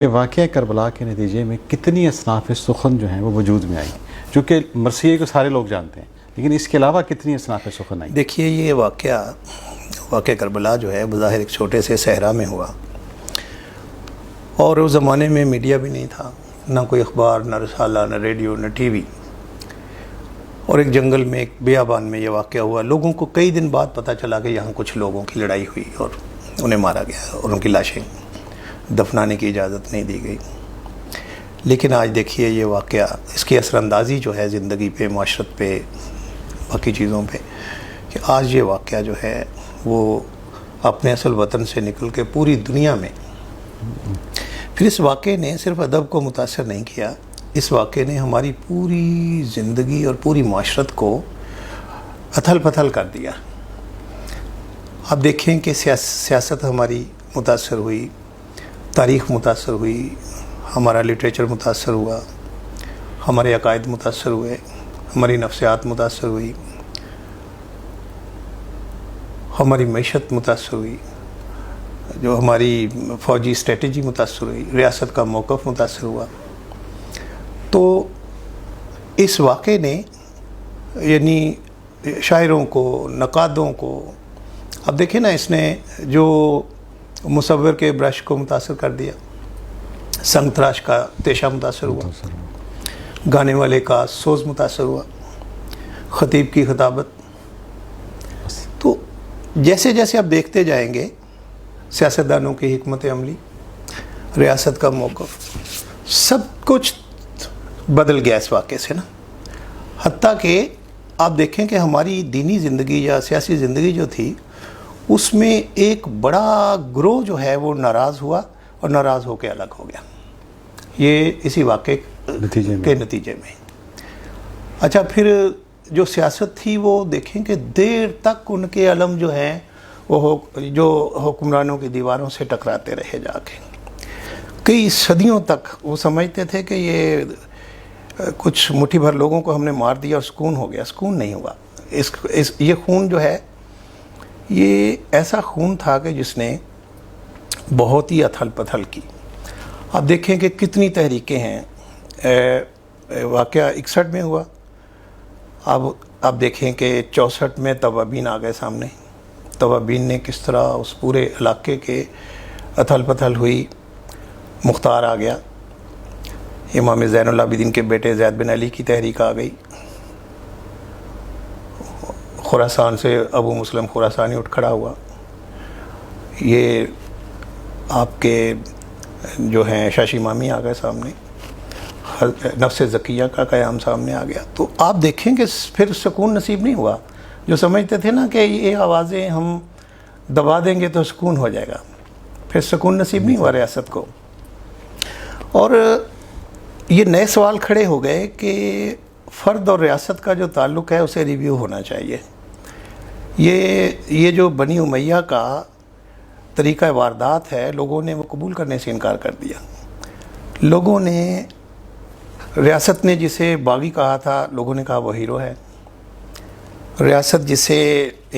کہ واقعہ کربلا کے نتیجے میں کتنی اصناف سخن جو ہیں وہ وجود میں آئی، چونکہ مرثیے کو سارے لوگ جانتے ہیں، لیکن اس کے علاوہ کتنی اصناف سخن آئی؟ دیکھیے، یہ واقعہ کربلا جو ہے بظاہر ایک چھوٹے سے صحرا میں ہوا، اور اس زمانے میں میڈیا بھی نہیں تھا، نہ کوئی اخبار، نہ رسالہ، نہ ریڈیو، نہ ٹی وی، اور ایک جنگل میں، ایک بیابان میں یہ واقعہ ہوا۔ لوگوں کو کئی دن بعد پتہ چلا کہ یہاں کچھ لوگوں کی لڑائی ہوئی اور انہیں مارا گیا اور ان کی لاشیں دفنانے کی اجازت نہیں دی گئی۔ لیکن آج دیکھیے یہ واقعہ، اس کی اثر اندازی جو ہے زندگی پہ، معاشرت پہ، باقی چیزوں پہ، کہ آج یہ واقعہ جو ہے وہ اپنے اصل وطن سے نکل کے پوری دنیا میں، پھر اس واقعے نے صرف ادب کو متاثر نہیں کیا، اس واقعے نے ہماری پوری زندگی اور پوری معاشرت کو اتھل پتھل کر دیا۔ آپ دیکھیں کہ سیاست ہماری متاثر ہوئی، تاریخ متاثر ہوئی، ہمارا لٹریچر متاثر ہوا، ہمارے عقائد متاثر ہوئے، ہماری نفسیات متاثر ہوئی، ہماری معیشت متاثر ہوئی، جو ہماری فوجی اسٹریٹجی متاثر ہوئی، ریاست کا موقف متاثر ہوا۔ تو اس واقعے نے یعنی شاعروں کو، نقادوں کو، اب دیکھیں نا، اس نے جو مصور کے برش کو متاثر کر دیا، سنگ تراش کا تیشہ متاثر ہوا، گانے والے کا سوز متاثر ہوا، خطیب کی خطابت۔ تو جیسے جیسے آپ دیکھتے جائیں گے، سیاستدانوں کی حکمت عملی، ریاست کا موقف، سب کچھ بدل گیا اس واقعے سے نا۔ حتیٰ کہ آپ دیکھیں کہ ہماری دینی زندگی یا سیاسی زندگی جو تھی، اس میں ایک بڑا گروہ جو ہے وہ ناراض ہوا اور ناراض ہو کے الگ ہو گیا، یہ اسی واقعے کے نتیجے میں۔ اچھا، پھر جو سیاست تھی وہ دیکھیں کہ دیر تک ان کے علم جو ہیں وہ جو حکمرانوں کی دیواروں سے ٹکراتے رہے جا کے، کئی صدیوں تک وہ سمجھتے تھے کہ یہ کچھ مٹھی بھر لوگوں کو ہم نے مار دیا اور سکون ہو گیا۔ سکون نہیں ہوا۔ یہ خون جو ہے، یہ ایسا خون تھا کہ جس نے بہت ہی اتھل پتھل کی۔ آپ دیکھیں کہ کتنی تحریکیں ہیں۔ واقعہ 61 میں ہوا، اب آپ دیکھیں کہ 64 میں توابین آ گئے سامنے۔ توابین نے کس طرح اس پورے علاقے کے اتھل پتھل ہوئی، مختار آ گیا، امام زین العابدین کے بیٹے زید بن علی کی تحریک آ گئی، خراسان سے ابو مسلم خراسانی اٹھ کھڑا ہوا، یہ آپ کے جو ہیں شاشی امامی آ گئے سامنے، نفس زکیہ کا قیام سامنے آ گیا۔ تو آپ دیکھیں کہ پھر سکون نصیب نہیں ہوا۔ جو سمجھتے تھے نا کہ یہ آوازیں ہم دبا دیں گے تو سکون ہو جائے گا، پھر سکون نصیب نہیں ہوا ریاست کو۔ اور یہ نئے سوال کھڑے ہو گئے کہ فرد اور ریاست کا جو تعلق ہے اسے ریویو ہونا چاہیے۔ یہ جو بنی امیہ کا طریقہ واردات ہے، لوگوں نے وہ قبول کرنے سے انکار کر دیا۔ لوگوں نے، ریاست نے جسے باغی کہا تھا، لوگوں نے کہا وہ ہیرو ہے۔ ریاست جسے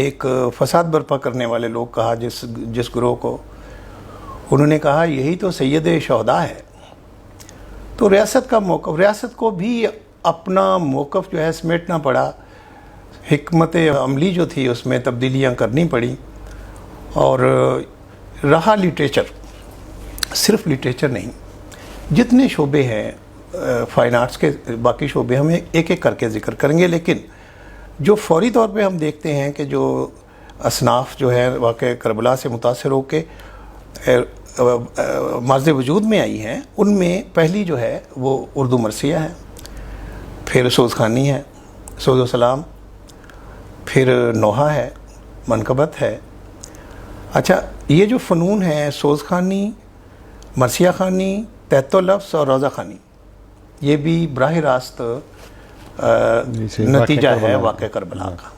ایک فساد برپا کرنے والے لوگ کہا، جس گروہ کو، انہوں نے کہا یہی تو سید شہداء ہے۔ تو ریاست کا موقف، ریاست کو بھی اپنا موقف جو ہے سمیٹنا پڑا، حکمت عملی جو تھی اس میں تبدیلیاں کرنی پڑی، اور رہا لٹریچر، صرف لٹریچر نہیں، جتنے شعبے ہیں فائن آرٹس کے، باقی شعبے ہم ایک ایک کر کے ذکر کریں گے، لیکن جو فوری طور پہ ہم دیکھتے ہیں کہ جو اصناف جو ہے واقعہ کربلا سے متاثر ہو کے ماض وجود میں آئی ہیں، ان میں پہلی جو ہے وہ اردو مرثیہ ہے، پھر سوزخانی ہے، سوز و سلام، پھر نوحہ ہے، منقبت ہے۔ اچھا، یہ جو فنون ہیں، سوزخانی، مرثیہ خوانی، تحت و لفظ اور روضہ خوانی، یہ بھی براہ راست نتیجہ ہے واقعہ کربلا کا۔